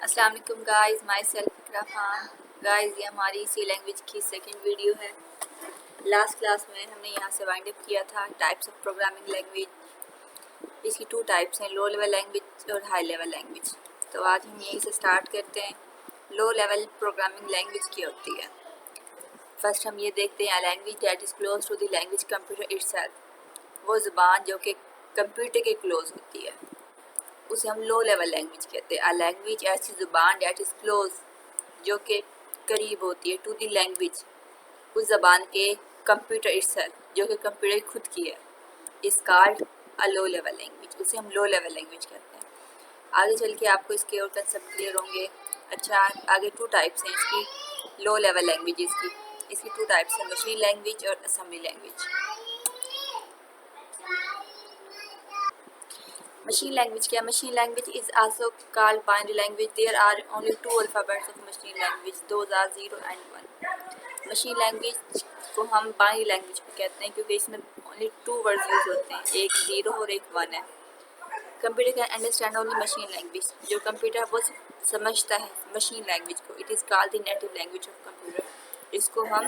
السلام علیکم guys, my self Iqra Khan. Guys یہ ہماری سی لینگویج کی سیکنڈ ویڈیو ہے. لاسٹ کلاس میں ہم نے یہاں سے وائنڈ اپ کیا تھا ٹائپس آف پروگرامنگ لینگویج. اس کی 2 ٹائپس ہیں، لو لیول لینگویج اور ہائی لیول لینگویج. تو آج ہم یہیں سے سٹارٹ کرتے ہیں. لو لیول پروگرامنگ لینگویج کی ہوتی ہے. فرسٹ ہم یہ دیکھتے ہیں language that is close to the language computer itself. وہ زبان جو کہ کمپیوٹر کے کلوز ہوتی ہے اسے ہم لو لیول لینگویج کہتے ہیں. لینگویج ایسی زبان دیٹ از کلوز جو کہ قریب ہوتی ہے ٹو دی لینگویج اس زبان کے کمپیوٹر اٹ سیلف جو کہ کمپیوٹر خود کی ہے is called a low level language. اسے ہم لو لیول لینگویج کہتے ہیں. آگے چل کے آپ کو اس کے اور کنسیپٹ کلیئر ہوں گے. اچھا آگے 2 ٹائپس ہیں اس کی لو لیول لینگویجز کی. اس کی 2 ٹائپس ہیں، مشین لینگویج اور اسمبلی لینگویج. Machine language کیا؟ Machine language is also called binary language. There are only 2 alphabets of machine language. Those are 0 and 1. Machine language کو ہم binary language بھی کہتے ہیں کیونکہ اس میں only 2 words یوز ہوتے ہیں، ایک 0 اور ایک 1 ہے. Computer can understand only machine language. جو کمپیوٹر وہ سمجھتا ہے machine language کو. It is called the native language of computer. اس کو ہم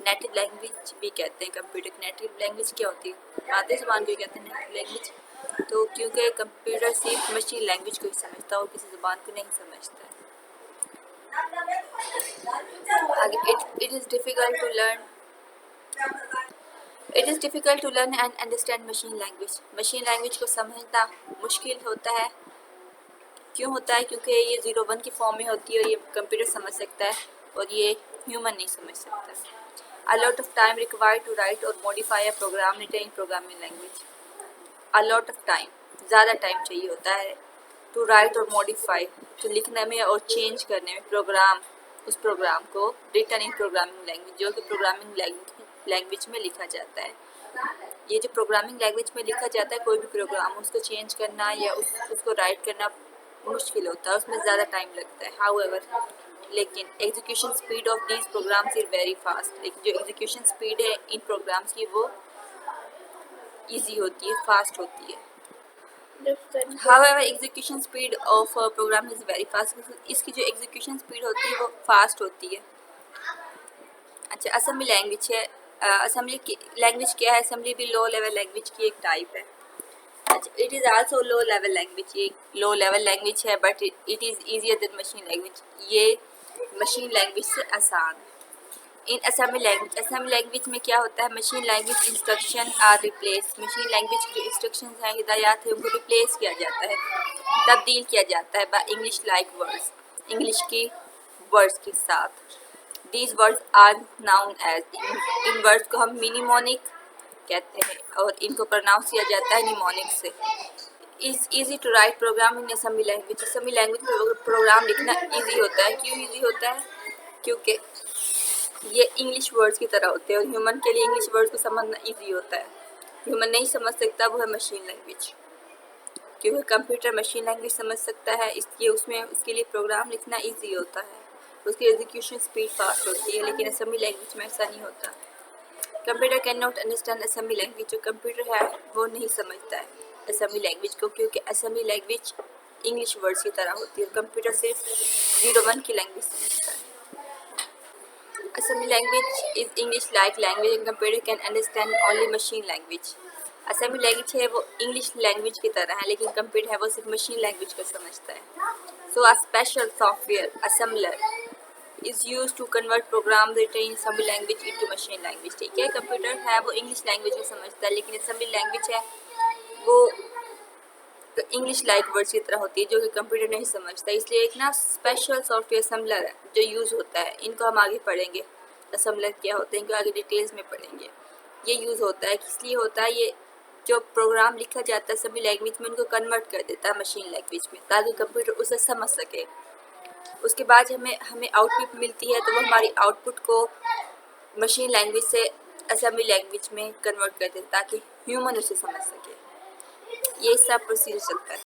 نیٹو لینگویج بھی کہتے ہیں. کمپیوٹر کی نیٹو لینگویج کیا ہوتی ہے؟ مادری زبان کو کہتے ہیں نیٹو لینگویج. تو کیونکہ کمپیوٹر صرف مشین لینگویج کو ہی سمجھتا ہے اور کسی زبان کو نہیں سمجھتا ہے. آگے It is difficult to learn and understand machine language. Machine language کو سمجھنا مشکل ہوتا ہے. کیوں ہوتا ہے؟ کیونکہ یہ 0-1 کی فارم میں ہوتی ہے اور یہ کمپیوٹر سمجھ سکتا ہے اور یہ ہیومن نہیں سمجھ سکتا. A lot of time required to write or modify a program written in programming language. A lot of time زیادہ ٹائم چاہیے ہوتا ہے ٹو رائٹ اور موڈیفائی تو لکھنے میں اور چینج کرنے میں پروگرام اس پروگرام کو ریٹن ان پروگرامنگ لینگویج جو کہ پروگرامنگ لینگویج میں لکھا جاتا ہے. یہ جو پروگرامنگ لینگویج میں لکھا جاتا ہے کوئی بھی پروگرام اس کو چینج کرنا یا اس کو رائٹ کرنا مشکل ہوتا ہے، اس میں زیادہ ٹائم لگتا ہے. however لیکن execution speed of these programs is very fast. لیکن جو ایگزیکیوشن اسپیڈ ہے ان پروگرامس کی وہ ایزی ہوتی ہے، فاسٹ ہوتی ہے. However, execution speed of a program is very fast. اس کی جو ایگزیکیوشن اسپیڈ ہوتی ہے وہ فاسٹ ہوتی ہے. اچھا اسمبلی لینگویج ہے. اسمبلی لینگویج کیا ہے؟ اسمبلی بھی لو لیول لینگویج کی ایک ٹائپ ہے. اچھا it is also low level language. یہ لو لیول لینگویج ہے but it is easier then machine language. یہ مشین لینگویج سے آسان ہے. ان اسمبلی لینگویج میں کیا ہوتا ہے؟ Machine language instruction are replace. Machine language کی جو انسٹرکشنز ہیں، ہدایات ہیں، ان کو ریپلیس کیا جاتا ہے، تبدیل کیا جاتا ہے by English like words, English کی ورڈز کے ساتھ. These words are known as. ان ورڈز کو ہم مینیمونک کہتے ہیں اور ان کو پروناؤنس کیا جاتا ہے نیمونک سے. Is easy to write program in assembly language. Assembly language میں پروگرام لکھنا ایزی ہوتا ہے. کیوں ایزی ہوتا ہے؟ کیونکہ یہ انگلش ورڈز کی طرح ہوتے ہیں اور ہیومن کے لیے انگلش ورڈز کو سمجھنا ایزی ہوتا ہے. ہیومن نہیں سمجھ سکتا، وہ ہے مشین لینگویج. کیونکہ کمپیوٹر مشین لینگویج سمجھ سکتا ہے، اس لیے اس کے لیے پروگرام لکھنا ایزی ہوتا ہے، اس کی ایگزیکیوشن اسپیڈ فاسٹ ہوتی ہے. لیکن اسمبلی لینگویج میں ایسا نہیں ہوتا. Computer can not understand assembly language. جو کمپیوٹر ہے وہ نہیں سمجھتا ہے اسمبلی لینگویج کو، کیونکہ اسمبلی لینگویج انگلش ورڈز کی طرح ہوتی ہے. کمپیوٹر صرف 0-1 کی لینگویج سمجھتا ہے. Assembly language is English-like language and computer can understand only machine language. Assembly language ہے وہ انگلش لینگویج کی طرح ہے لیکن کمپیوٹر ہے وہ صرف مشین لینگویج کو سمجھتا ہے. So a special software assembler is used to convert programs written in assembly language into machine language. ٹھیک ہے، کمپیوٹر ہے وہ انگلش لینگویج کو سمجھتا ہے لیکن assembly لینگویج ہے وہ انگلش لائک ورڈز کی طرح ہوتی ہے جو کہ کمپیوٹر نہیں سمجھتا. اس لیے ایک نا اسپیشل سافٹ ویئر اسمبلر ہے جو یوز ہوتا ہے. ان کو ہم آگے پڑھیں گے اسمبلر کیا ہوتے ہیں، ان کو آگے ڈیٹیلز میں پڑھیں گے. یہ یوز ہوتا ہے کس لیے ہوتا ہے؟ یہ جو پروگرام لکھا جاتا ہے اسمبلی لینگویج میں ان کو کنورٹ کر دیتا ہے مشین لینگویج میں تاکہ کمپیوٹر اسے سمجھ سکے. اس کے بعد ہمیں آؤٹ پٹ ملتی ہے تو وہ ہماری آؤٹ پٹ کو مشین لینگویج سے اسمبلی لینگویج میں کنورٹ کر دیتا ہے تاکہ ہیومن اسے سمجھ سکے. یہ سب پروسیجر چلتا ہے.